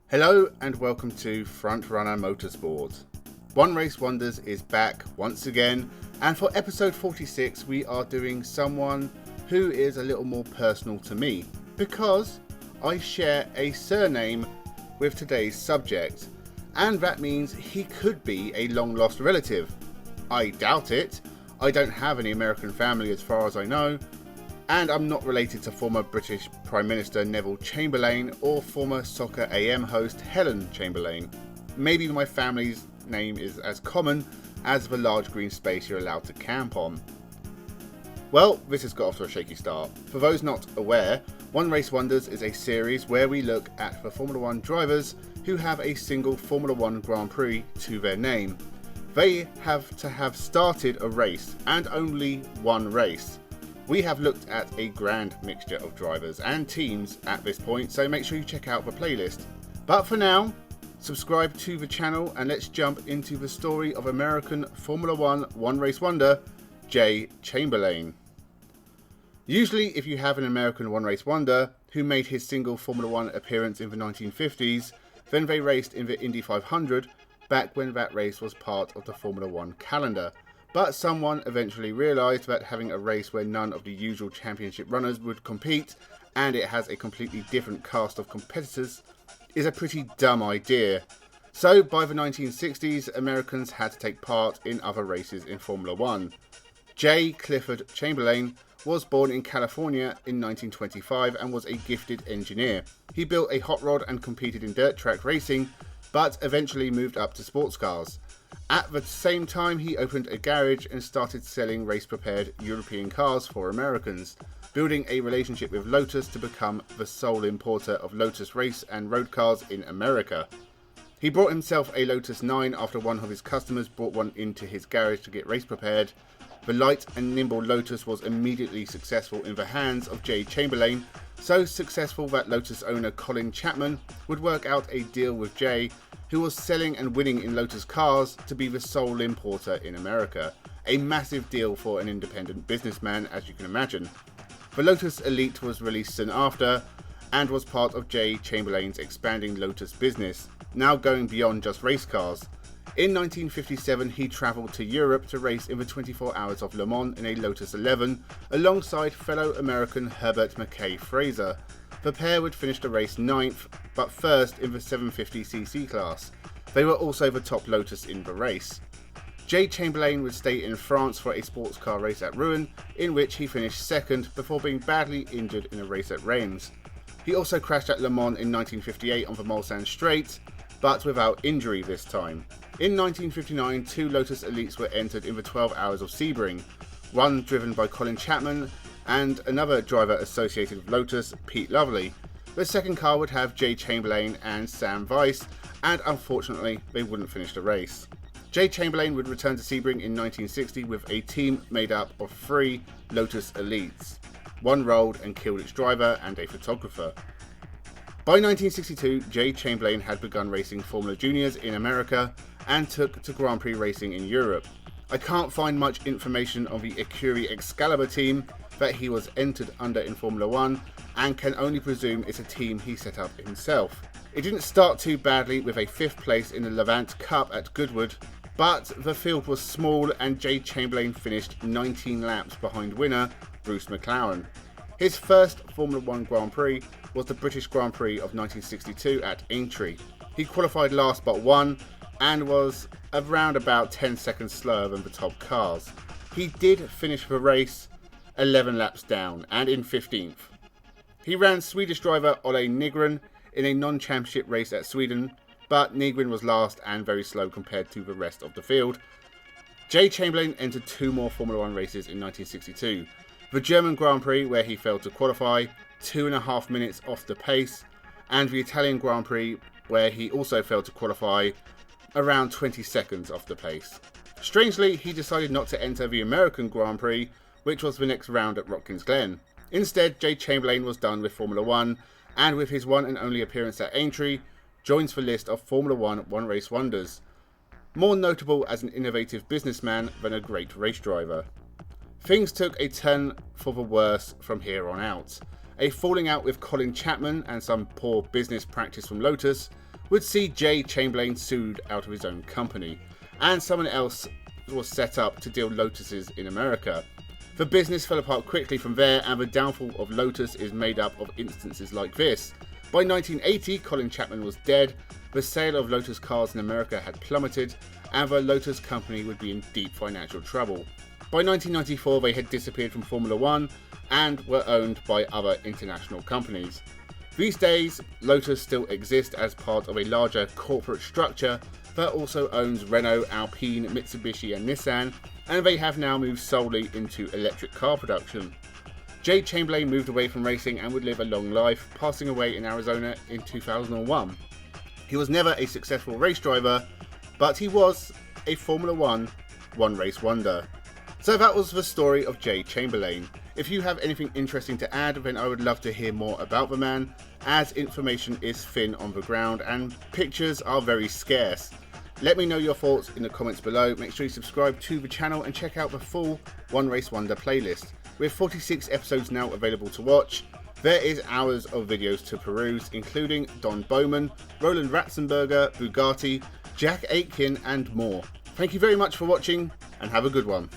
Hello and welcome to Frontrunner Motorsport. One Race Wonders is back once again, and for episode 46 we are doing someone who is a little more personal to me because I share a surname with today's subject, and that means he could be a long lost relative. I doubt it. I don't have any American family as far as I know, and I'm not related to former British Prime Minister Neville Chamberlain or former Soccer AM host Helen Chamberlain. Maybe my family's name is as common as the large green space you're allowed to camp on. Well, this has got off to a shaky start. For those not aware, One Race Wonders is a series where we look at the Formula 1 drivers who have a single Formula 1 Grand Prix to their name. They have to have started a race, and only one race. We have looked at a grand mixture of drivers and teams at this point, so make sure you check out the playlist. But for now, subscribe to the channel and let's jump into the story of American Formula 1 One Race Wonder, Jay Chamberlain. Usually if you have an American One Race Wonder who made his single Formula 1 appearance in the 1950s, then they raced in the Indy 500 back when that race was part of the Formula 1 calendar. But someone eventually realised that having a race where none of the usual championship runners would compete, and it has a completely different cast of competitors, is a pretty dumb idea. So by the 1960s, Americans had to take part in other races in Formula 1. Jay Clifford Chamberlain was born in California in 1925 and was a gifted engineer. He built a hot rod and competed in dirt track racing, but eventually moved up to sports cars. At the same time, he opened a garage and started selling race-prepared European cars for Americans, building a relationship with Lotus to become the sole importer of Lotus race and road cars in America. He bought himself a Lotus 9 after one of his customers brought one into his garage to get race-prepared. The light and nimble Lotus was immediately successful in the hands of Jay Chamberlain, so successful that Lotus owner Colin Chapman would work out a deal with Jay, who was selling and winning in Lotus cars, to be the sole importer in America. A massive deal for an independent businessman, as you can imagine. The Lotus Elite was released soon after, and was part of Jay Chamberlain's expanding Lotus business, now going beyond just race cars. In 1957, he travelled to Europe to race in the 24 Hours of Le Mans in a Lotus 11, alongside fellow American Herbert Mackay Fraser. The pair would finish the race 9th, but first in the 750cc class. They were also the top Lotus in the race. Jay Chamberlain would stay in France for a sports car race at Rouen, in which he finished second before being badly injured in a race at Reims. He also crashed at Le Mans in 1958 on the Mulsanne Straight, but without injury this time. In 1959, two Lotus Elites were entered in the 12 Hours of Sebring, one driven by Colin Chapman and another driver associated with Lotus, Pete Lovely. The second car would have Jay Chamberlain and Sam Weiss, and unfortunately they wouldn't finish the race. Jay Chamberlain would return to Sebring in 1960 with a team made up of 3 Lotus Elites. One rolled and killed its driver and a photographer. By 1962, Jay Chamberlain had begun racing Formula Juniors in America and took to Grand Prix racing in Europe. I can't find much information on the Ecurie Excalibur team that he was entered under in Formula 1, and can only presume it's a team he set up himself. It didn't start too badly with a 5th place in the Levant Cup at Goodwood, but the field was small and Jay Chamberlain finished 19 laps behind winner Bruce McLaren. His first Formula 1 Grand Prix was the British Grand Prix of 1962 at Aintree. He qualified last but won, and was around about 10 seconds slower than the top cars. He did finish the race 11 laps down and in 15th. He ran Swedish driver Ole Nygren in a non-championship race at Sweden, but Nygren was last and very slow compared to the rest of the field. Jay Chamberlain entered 2 more Formula 1 races in 1962. The German Grand Prix, where he failed to qualify, 2.5 minutes off the pace, and the Italian Grand Prix, where he also failed to qualify, around 20 seconds off the pace. Strangely, he decided not to enter the American Grand Prix, which was the next round at Watkins Glen. Instead, Jay Chamberlain was done with Formula 1, and with his one and only appearance at Aintree, joins the list of Formula 1 One Race Wonders, more notable as an innovative businessman than a great race driver. Things took a turn for the worse from here on out. A falling out with Colin Chapman and some poor business practice from Lotus would see J. Chamberlain sued out of his own company, and someone else was set up to deal Lotuses in America. The business fell apart quickly from there, and the downfall of Lotus is made up of instances like this. By 1980, Colin Chapman was dead, the sale of Lotus cars in America had plummeted, and the Lotus company would be in deep financial trouble. By 1994, they had disappeared from Formula One and were owned by other international companies. These days, Lotus still exists as part of a larger corporate structure that also owns Renault, Alpine, Mitsubishi and Nissan, and they have now moved solely into electric car production. J. Chamberlain moved away from racing and would live a long life, passing away in Arizona in 2001. He was never a successful race driver, but he was a Formula One one-race wonder. So that was the story of J. Chamberlain. If you have anything interesting to add, then I would love to hear more about the man, as information is thin on the ground and pictures are very scarce. Let me know your thoughts in the comments below. Make sure you subscribe to the channel and check out the full One Race Wonder playlist. With 46 episodes now available to watch, there is hours of videos to peruse, including Don Bowman, Roland Ratzenberger, Bugatti, Jack Aitken and more. Thank you very much for watching and have a good one.